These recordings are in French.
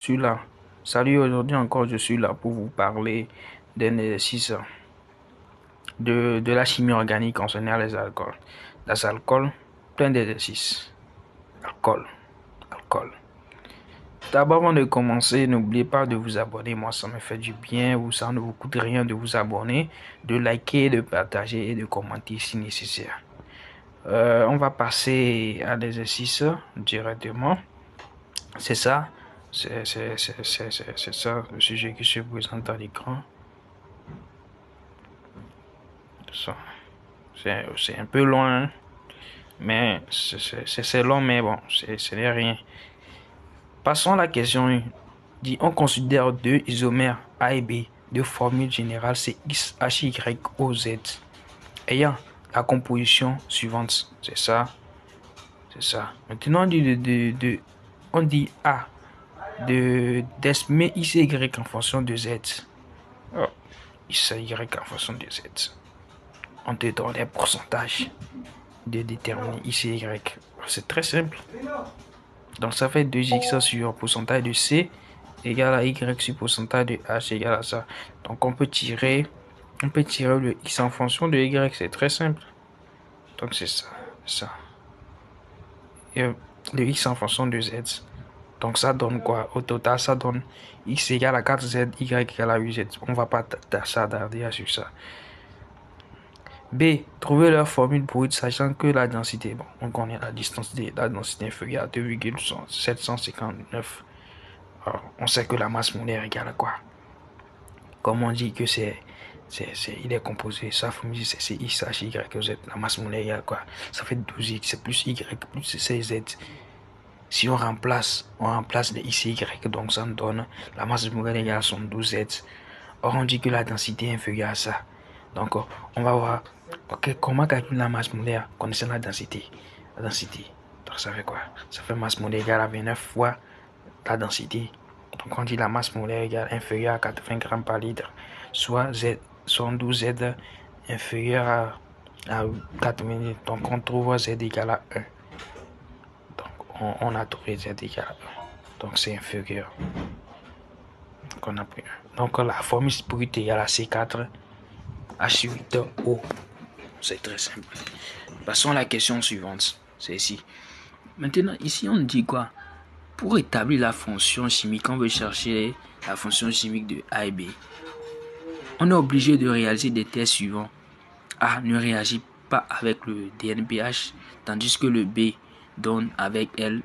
suis là. Salut, aujourd'hui encore, je suis là pour vous parler d'un exercice de la chimie organique concernant les alcools. Les alcools, plein d'exercices. Alcool, alcool. D'abord, avant de commencer, n'oubliez pas de vous abonner. Moi, ça me fait du bien ou ça ne vous coûte rien de vous abonner, de liker, de partager et de commenter si nécessaire. On va passer à l'exercice directement. C'est ça. C'est ça le sujet qui se présente à l'écran. C'est un peu loin, mais c'est long, mais bon, ce n'est rien. Passons à la question 1. Dit, on considère deux isomères A et B de formule générale CXHYOZ ayant la composition suivante. C'est ça. C'est ça. Maintenant, on dit A d'estimer ICY en fonction de Z. Oh, ICY en fonction de Z. On te donne des pourcentages de déterminer ICY. C'est très simple. Donc ça fait 2x sur pourcentage de C égale à Y sur pourcentage de H égale à ça. Donc on peut tirer le X en fonction de Y. C'est très simple. Donc c'est ça. Ça. Et le X en fonction de Z. Donc ça donne quoi? Au total, ça donne X égale à 4Z, Y égale à 8Z. On va pas s'attarder sur ça. B. Trouver leur formule brute sachant que la densité, bon, on connaît la densité inférieure à 2,759. Alors, on sait que la masse molaire égale à quoi? Comme on dit que il est composé, sa formule c'est X, H, Y, Z. La masse molaire égale à quoi? Ça fait 12X plus Y plus Z. Si on remplace les X et Y, donc ça nous donne la masse molaire égale à 12Z. Or, on dit que la densité est inférieure à ça. Donc, on va voir comment calculer la masse molaire connaissant la densité. La densité, donc ça fait quoi? Ça fait masse molaire égale à 29 fois la densité. Donc, on dit la masse molaire égale inférieure à 80 grammes par litre, soit 12Z inférieur à 80. Donc, on trouve Z égale à 1. On a trouvé Z égale à 1. Donc, c'est inférieur. Donc, on a pris 1. Donc, la formule brute égale à C4 H8O. C'est très simple. Passons à la question suivante. C'est ici. Maintenant, ici, on dit quoi? Pour établir la fonction chimique, on veut chercher la fonction chimique de A et B. On est obligé de réaliser des tests suivants. A ne réagit pas avec le DNPH, tandis que le B donne avec elle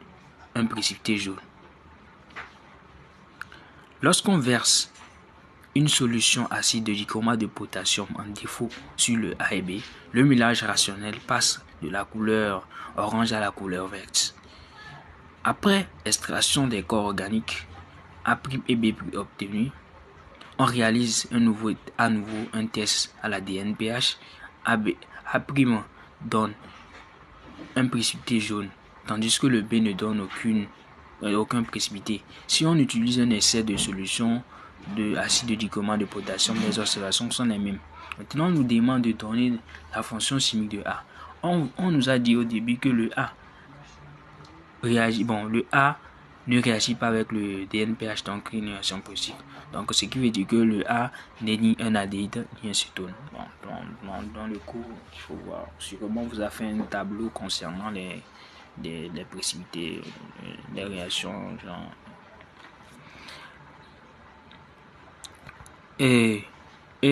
un précipité jaune. Lorsqu'on verse une solution acide de dichromate de potassium en défaut sur le A et B, le mélange rationnel passe de la couleur orange à la couleur verte. Après extraction des corps organiques A' et B' obtenus, on réalise à nouveau un test à la DNPH. A' donne un précipité jaune, tandis que le B ne donne aucun précipité. Si on utilise un essai de solution de acide de dichromate de potassium, les observations sont les mêmes. Maintenant, on nous demande de donner la fonction chimique de A. On nous a dit au début que le A réagit. Bon, le A ne réagit pas avec le DNPH, donc une réaction positive. Donc, ce qui veut dire que le A n'est ni un aldéhyde ni un cétone. Bon, dans le cours, il faut voir. Sûrement, vous avez fait un tableau concernant les précipités, les réactions, genre. Et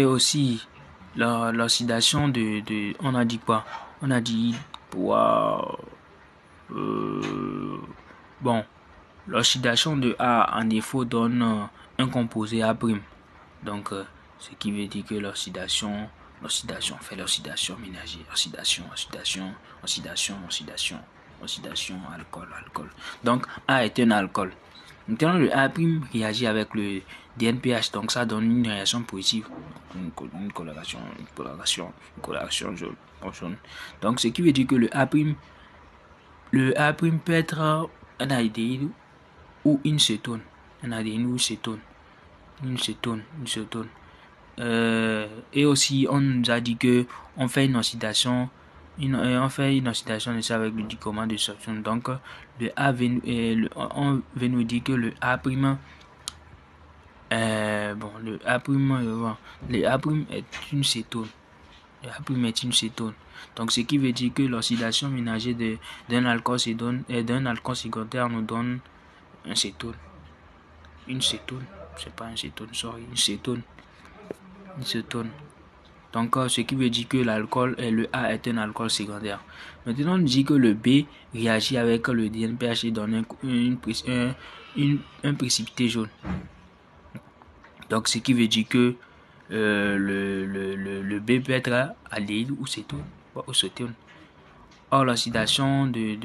aussi, l'oxydation on a dit quoi? On a dit, bon, l'oxydation de A en défaut donne un composé A'. Donc, ce qui veut dire que l'oxydation fait l'oxydation ménagère. Oxydation, alcool. Donc, A est un alcool. Maintenant, le A' réagit avec le DNPH, donc ça donne une réaction positive, une coloration jaune. Donc, ce qui veut dire que le A' peut être un aldéhyde ou une cétone. Et aussi, on nous a dit que on fait une oxydation de ça avec le dichromate de sodium. Donc, on veut nous dire que le A' Bon, le A', le A' est une cétone. Le A' est une cétone. Donc, ce qui veut dire que l'oxydation ménagère d'un alcool, d'un alcool secondaire nous donne un cétone. Une cétone. C'est pas un cétone, sorry. Une cétone. Une cétone. Donc, ce qui veut dire que l'alcool, le A est un alcool secondaire. Maintenant, on dit que le B réagit avec le DNPH et donne un précipité jaune. Donc, ce qui veut dire que le B peut être aldéhyde ou cétone. Or, l'oxydation de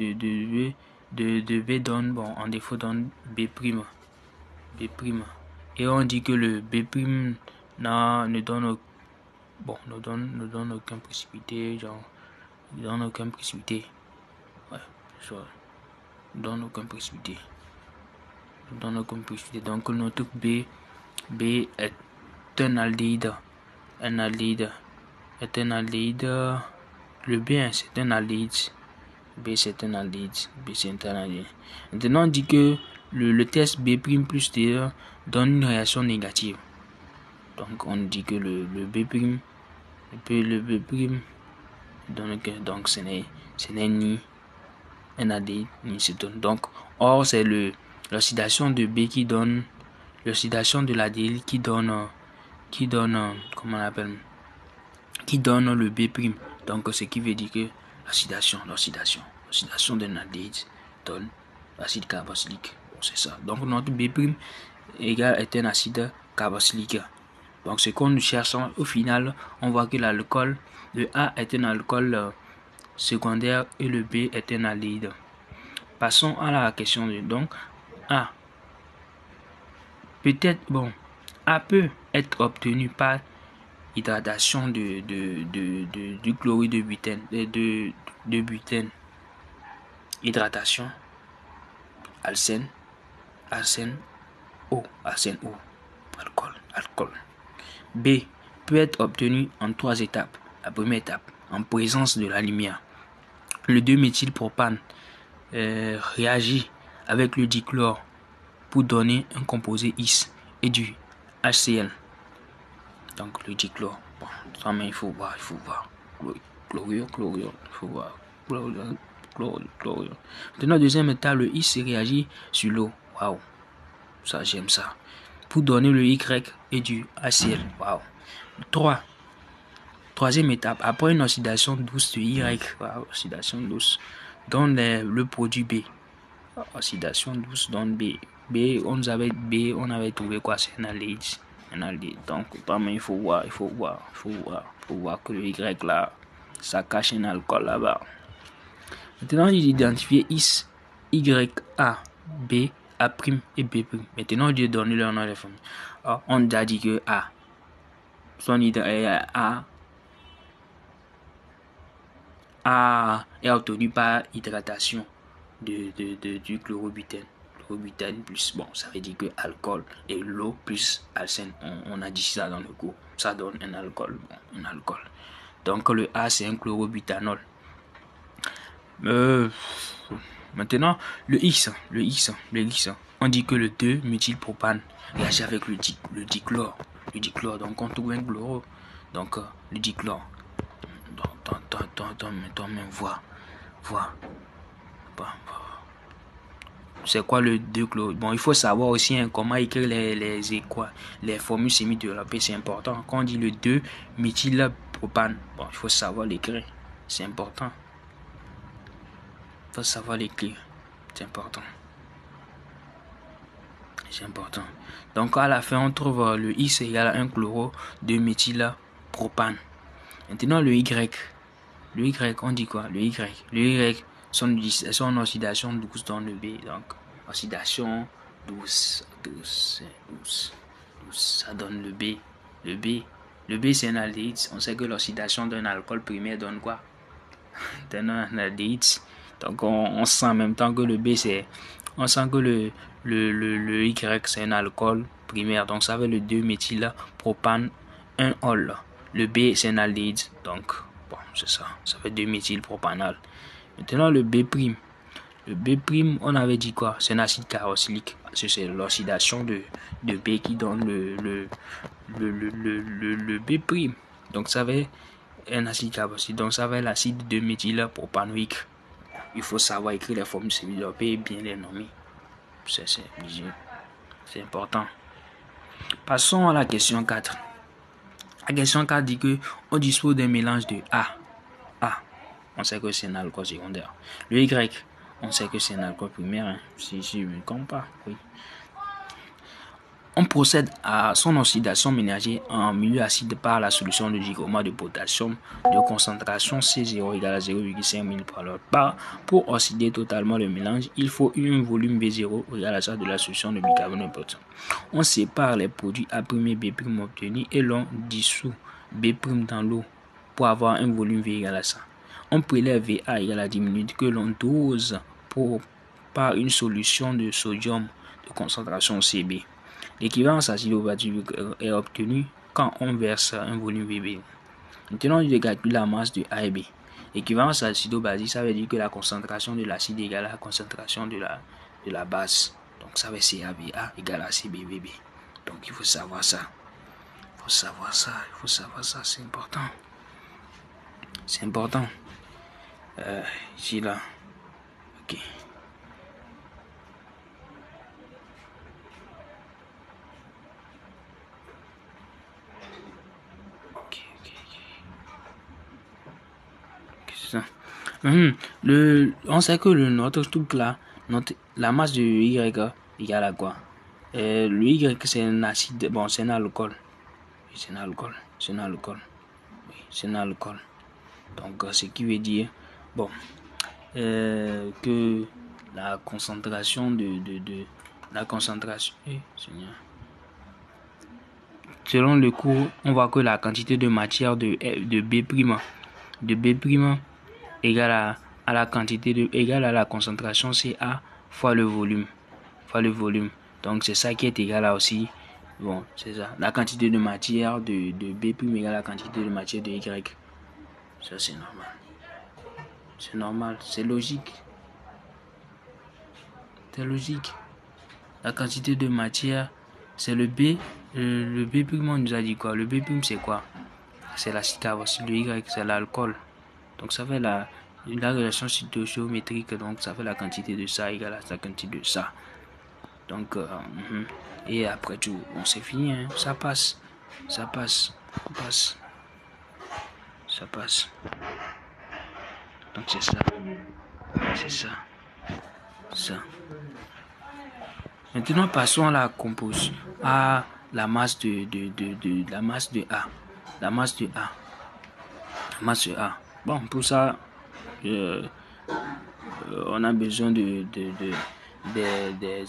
B donne, bon, en défaut, donne B'. Et on dit que le B' ne donne, bon, ne donne aucun précipité, genre, ne donne aucun précipité. Ouais, ça, ne donne aucun précipité. Ne donne aucun précipité. Donc, notre B est un aldéhyde. Un aldéhyde. Est un aldéhyde. Le B, c'est un aldéhyde. B, c'est un aldéhyde. B, c'est un aldéhyde. Maintenant, on dit que le test B' plus D donne une réaction négative. Donc, on dit que le B', donne que, donc, ce n'est ni un aldéhyde ni cétone. Donc, or, c'est l'oxydation de B qui donne, l'oxydation de l'aldéhyde qui donne, comment on appelle, qui donne le B'. Donc, ce qui veut dire que l'oxydation d'un aldéhyde donne l'acide carboxylique. Bon, c'est ça. Donc, notre B' égal est un acide carboxylique. Donc, ce qu'on nous cherche, au final, on voit que l'alcool, le A est un alcool secondaire et le B est un aldéhyde. Passons à la question de donc A. Peut-être, bon, A peut être obtenu par hydratation du chlorure de butène, de butène. Hydratation, alcène, O, alcool. B peut être obtenu en 3 étapes. La première étape, en présence de la lumière. Le 2-méthylpropane réagit avec le dichlore pour donner un composé IS et du HCl. Donc le dichlore. Bon, ça, mais il faut voir. Chlorure, il faut voir. Chlorure. Maintenant, deuxième étape, le IS réagit sur l'eau. Waouh, ça j'aime ça. Pour donner le Y et du HCl. Waouh. 3. Troisième étape, après une oxydation douce de Y, oxydation douce, donne le produit B. Oxydation douce donne B. On avait trouvé quoi? C'est un aldéhyde. Donc, il faut voir que le Y là, ça cache un alcool là-bas. Maintenant, il identifie IS, YA, B, A' et B'. Maintenant, il donne leur nom de famille. On a dit que A, son A est obtenu par hydratation du chlorobutène. Chlorobutène plus, bon, ça veut dire que alcool et l'eau plus alcène. On a dit ça dans le cours. Ça donne un alcool. Bon, un alcool. Donc le A, c'est un chlorobutanol. Maintenant, le X, on dit que le 2-méthylpropane réagit avec le dichlore. Donc on trouve un chloro. Donc le dichlore. Toi-même, vois. C'est quoi le 2-chloro? Bon, il faut savoir aussi comment écrire les formules semi-développées. C'est important. Quand on dit le 2-méthylpropane, bon, il faut savoir l'écrire. C'est important. Il faut savoir l'écrire. C'est important. Donc à la fin, on trouve le I, c'est égal à 1 chloro 2-méthylpropane. Maintenant, le Y, on dit quoi? Le Y, son oxydation douce dans le B. Donc, oxydation douce, ça donne le B. Le B, c'est un aldéhyde. On sait que l'oxydation d'un alcool primaire donne quoi? Donne un aldéhyde. Donc, on sent en même temps que le B, on sent que le Y, c'est un alcool primaire. Donc, ça veut le 2-méthylpropane 1-ol. Le B, c'est un aldéhyde. Donc, bon, c'est ça. Ça fait 2-méthylpropanol. Maintenant, le B'. Le B', on avait dit quoi? C'est un acide carboxylique. C'est l'oxydation de B qui donne le B'. Donc ça va être un acide carboxylique. Donc ça va être l'acide 2-méthylpropanoïque. Il faut savoir écrire les formules CB2 et bien les nommer. C'est important. Passons à la question 4. La question 4 dit que on dispose d'un mélange de A. On sait que c'est un alcool secondaire. Le Y, on sait que c'est un alcool primaire. Hein. Si je ne me trompe pas, oui. On procède à son oxydation ménagère en milieu acide par la solution de dichromate de potassium de concentration C0 égale à 0,5 ml par l'heure. Pour oxyder totalement le mélange, il faut un volume V0 égal à ça de la solution de bicarbonate de potassium. On sépare les produits A' et B' obtenus et l'on dissout B' dans l'eau pour avoir un volume V égal à ça. On prélève VA égale à 10 minutes que l'on dose par une solution de sodium de concentration CB. L'équivalence acido-basique est obtenue quand on verse un volume VB. Maintenant, je vais calculer la masse de A et B. L'équivalence acido-basique, ça veut dire que la concentration de l'acide égale à la concentration de la base. Donc, ça va être CAVA égale à CBVB. Donc, il faut savoir ça. C'est important. C'est important. Ici, là. Ok. On sait que notre truc là, la masse de Y égale à quoi? Le Y c'est un acide, bon c'est un alcool. C'est un alcool. Donc ce qui veut dire, bon, que la concentration selon le cours, on voit que la quantité de matière de B' égale à la quantité égale à la concentration CA fois le volume. Donc c'est ça qui est égal à aussi, bon c'est ça, la quantité de matière de B' égale à la quantité de matière de Y. Ça c'est normal. C'est logique. La quantité de matière, c'est le B. Le B', on nous a dit quoi? Le B' c'est quoi? C'est l'acide carboxylique. Le Y c'est l'alcool. Donc ça fait la relation stoichiométrique, donc ça fait la quantité de ça égale à la quantité de ça. Donc et après tout, on c'est fini, hein. Ça passe. Donc c'est ça. Maintenant passons à la composition, à la masse de A. La masse de A. Bon, pour ça, on a besoin des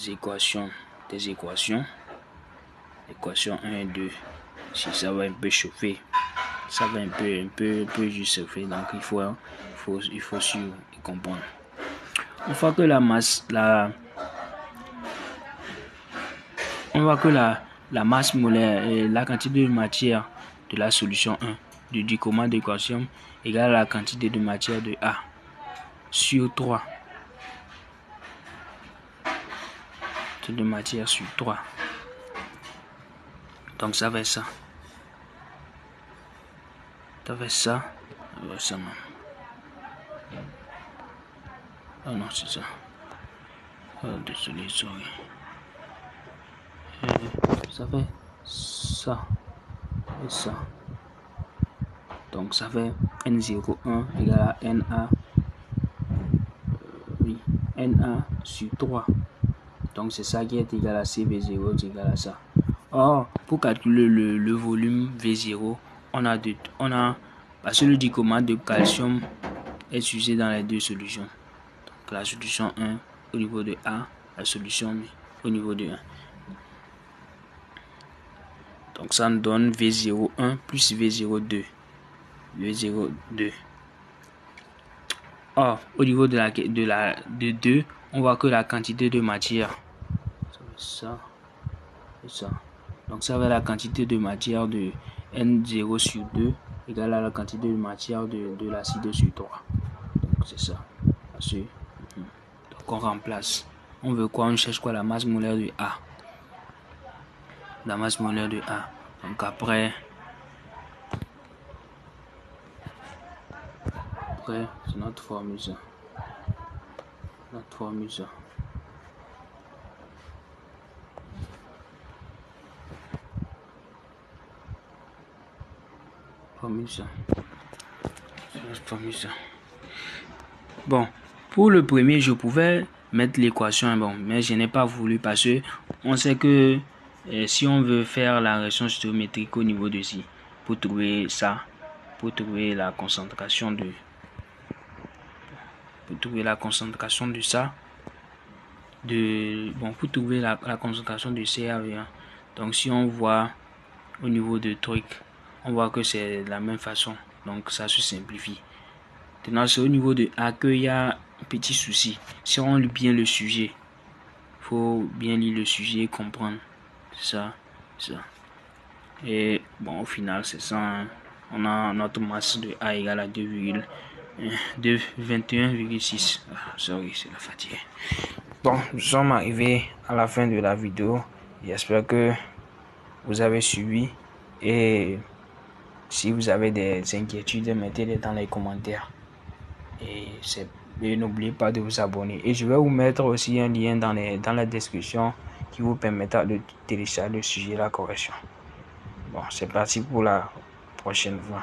équations. Équation 1 et 2. Si ça va un peu chauffer, ça va un peu juste chauffer. Donc il faut suivre et comprendre. On voit que la masse, molaire et la quantité de matière de la solution 1 du dichromate de calcium égale à la quantité de matière de A sur 3. De matière sur 3. Donc ça va être ça. Même. Oh non, c'est ça. Oh, désolé, sorry. Ça fait ça et ça. Donc ça fait N01 égale à NA. NA sur 3. Donc c'est ça qui est égal à CV0 égal à ça. Or, pour calculer le volume V0, on a parce que le dichromate de calcium est utilisé dans les deux solutions. Donc la solution 1 au niveau de A, la solution B au niveau de 1. Donc ça nous donne V01 plus V02. Or, au niveau de 2, on voit que la quantité de matière, ça. Donc ça va être la quantité de matière de N0 sur 2 égale à la quantité de matière de l'acide sur 3. Donc c'est ça. Donc qu'on remplace. On veut quoi? On cherche quoi? La masse molaire de A. La masse molaire de A. Donc après c'est notre formule ça. Notre formule ça. Formule ça. Formule ça. Bon, pour le premier, je pouvais mettre l'équation, bon, mais je n'ai pas voulu parce que on sait que si on veut faire la réaction stéréométrique au niveau de ci, pour trouver ça, pour trouver la concentration de ça, pour trouver la concentration de CaV1. Donc si on voit au niveau de truc, on voit que c'est de la même façon, donc ça se simplifie. Maintenant c'est au niveau de A qu'il y a un petit souci. Si on lit bien le sujet, faut bien lire le sujet et comprendre ça. Et bon, au final c'est ça, hein. On a notre masse de A égale à 2,21,6. Sorry, c'est la fatigue. Bon, nous sommes arrivés à la fin de la vidéo. J'espère que vous avez suivi. Et si vous avez des inquiétudes, mettez-les dans les commentaires. Et n'oubliez pas de vous abonner. Et je vais vous mettre aussi un lien dans la description qui vous permettra de télécharger le sujet de la correction. Bon, c'est parti pour la prochaine fois.